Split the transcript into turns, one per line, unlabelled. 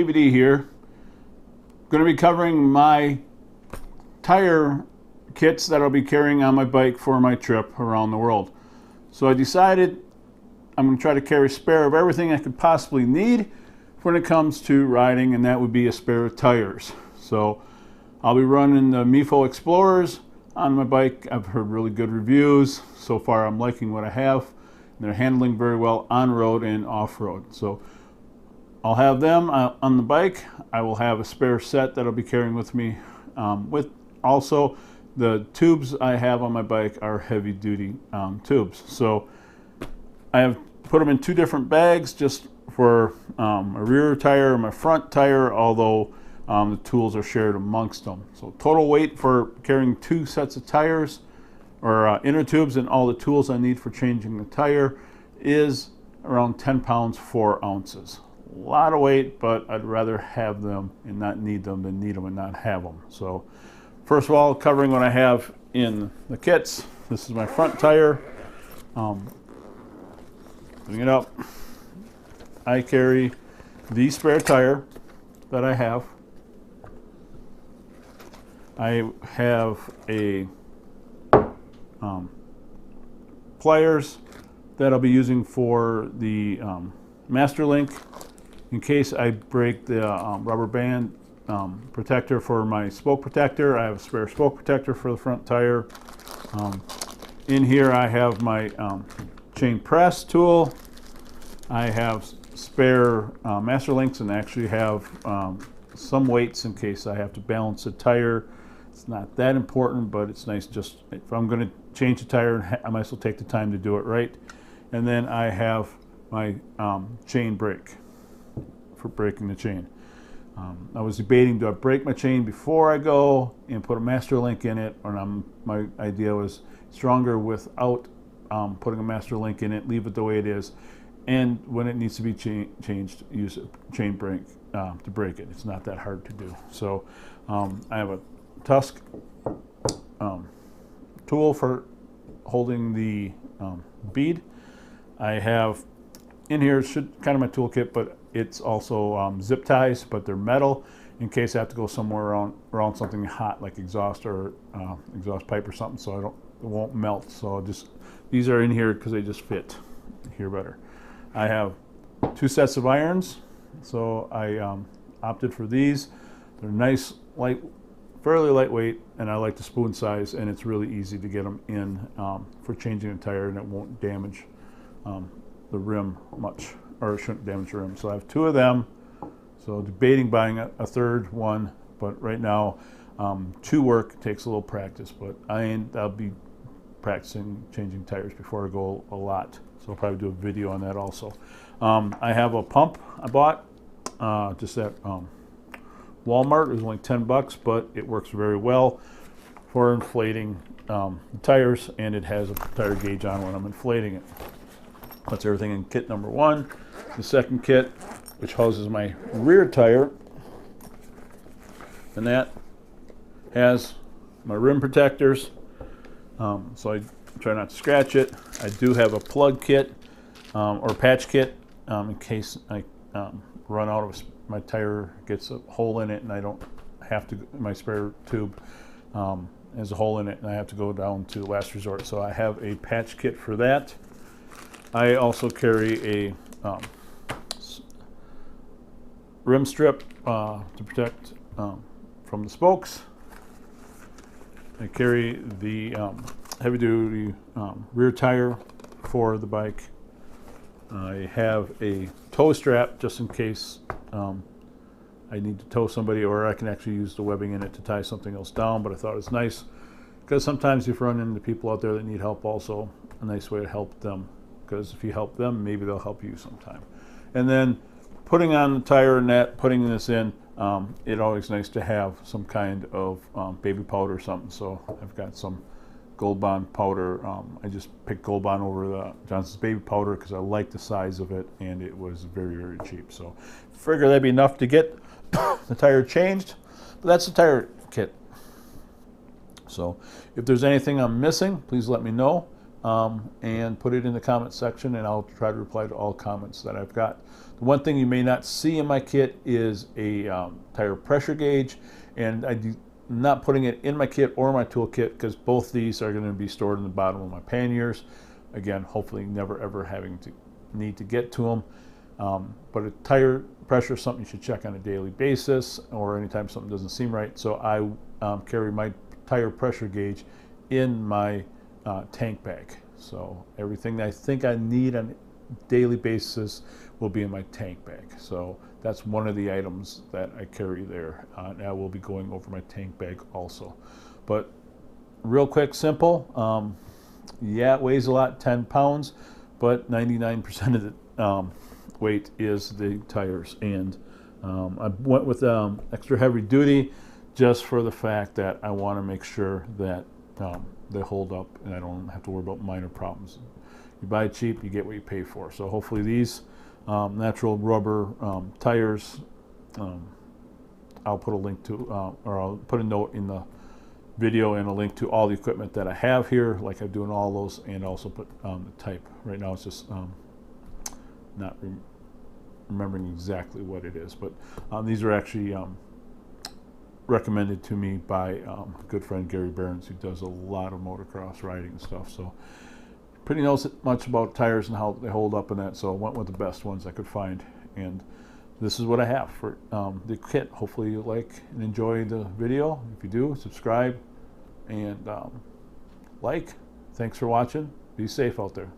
DVD here. Going to be covering my tire kits that I'll be carrying on my bike for my trip around the world. So I decided I'm going to try to carry a spare of everything I could possibly need when it comes to riding, and that would be a spare of tires. So I'll be running the Mifo Explorers on my bike. I've heard really good reviews. So far I'm liking what I have. They're handling very well on road and off road. So I'll have them on the bike. I will have a spare set that I'll be carrying with me. With also the tubes I have on my bike are heavy duty tubes. So I have put them in two different bags just for a rear tire and my front tire, although the tools are shared amongst them. So total weight for carrying two sets of tires or inner tubes and all the tools I need for changing the tire is around 10 pounds 4 ounces. A lot of weight, but I'd rather have them and not need them than need them and not have them. So first of all, covering what I have in the kits. This is my front tire. Putting it up, I carry the spare tire that I have. I have a pliers that I'll be using for the master link in case I break the rubber band protector for my spoke protector. I have a spare spoke protector for the front tire. In here I have my chain press tool. I have spare master links and actually have some weights in case I have to balance a tire. It's not that important, but it's nice just if I'm going to change the tire, I might as well take the time to do it right. And then I have my chain brake for braking the chain. I was debating, do I break my chain before I go and put a master link in it, or my idea was stronger without putting a master link in it, leave it the way it is, and when it needs to be changed, use a chain brake to break it. It's not that hard to do. So I have a Tusk tool for holding the bead. I have in here, kind of my toolkit, but it's also zip ties, but they're metal in case I have to go somewhere around something hot like exhaust or exhaust pipe or something, so it won't melt. So these are in here because they just fit here better. I have 2 sets of irons, so I opted for these. They're nice, fairly lightweight, and I like the spoon size, and it's really easy to get them in for changing a tire, and it won't damage the rim much, or it shouldn't damage the rim. So I have 2 of them. So debating buying a third one, but right now 2 work. Takes a little practice, but I'll be practicing changing tires before I go a lot. So I'll probably do a video on that also. I have a pump I bought just at Walmart. It was only 10 bucks, but it works very well for inflating the tires, and it has a tire gauge on when I'm inflating it. That's everything in kit number 1. The second kit, which houses my rear tire, and that has my rim protectors, so I try not to scratch it. I do have a plug kit or patch kit in case I run out of my tire gets a hole in it and I don't have to, my spare tube has a hole in it and I have to go down to last resort. So I have a patch kit for that. I also carry a rim strip to protect from the spokes. I carry the heavy duty rear tire for the bike. I have a tow strap just in case I need to tow somebody, or I can actually use the webbing in it to tie something else down, but I thought it was nice because sometimes you've run into people out there that need help also. A nice way to help them, because if you help them, maybe they'll help you sometime. And then putting on the tire and that, putting this in, it's always nice to have some kind of baby powder or something. So I've got some Gold Bond powder. I just picked Gold Bond over the Johnson's baby powder because I like the size of it, and it was very, very cheap. So figure that'd be enough to get the tire changed. But that's the tire kit. So if there's anything I'm missing, please let me know. and put it in the comment section, and I'll try to reply to all comments that I've got. The one thing you may not see in my kit is a tire pressure gauge, and I'm not putting it in my kit or my toolkit because both these are going to be stored in the bottom of my panniers. Again, hopefully never ever having to need to get to them. But a tire pressure is something you should check on a daily basis or anytime something doesn't seem right. So I carry my tire pressure gauge in my tank bag. So everything that I think I need on a daily basis will be in my tank bag. So that's one of the items that I carry there. And I will be going over my tank bag also. But real quick, simple. Yeah, it weighs a lot, 10 pounds, but 99% of the weight is the tires. And I went with extra heavy duty just for the fact that I want to make sure that they hold up and I don't have to worry about minor problems. You buy cheap, you get what you pay for. So hopefully these natural rubber tires, I'll put a link to, or I'll put a note in the video and a link to all the equipment that I have here, like I'm doing all those, and also put the type. Right now it's just not remembering exactly what it is, but these are actually recommended to me by a good friend Gary Behrens, who does a lot of motocross riding and stuff, so pretty knows much about tires and how they hold up and that, so I went with the best ones I could find, and this is what I have for the kit. Hopefully you like and enjoy the video. If you do, subscribe and like. Thanks for watching. Be safe out there.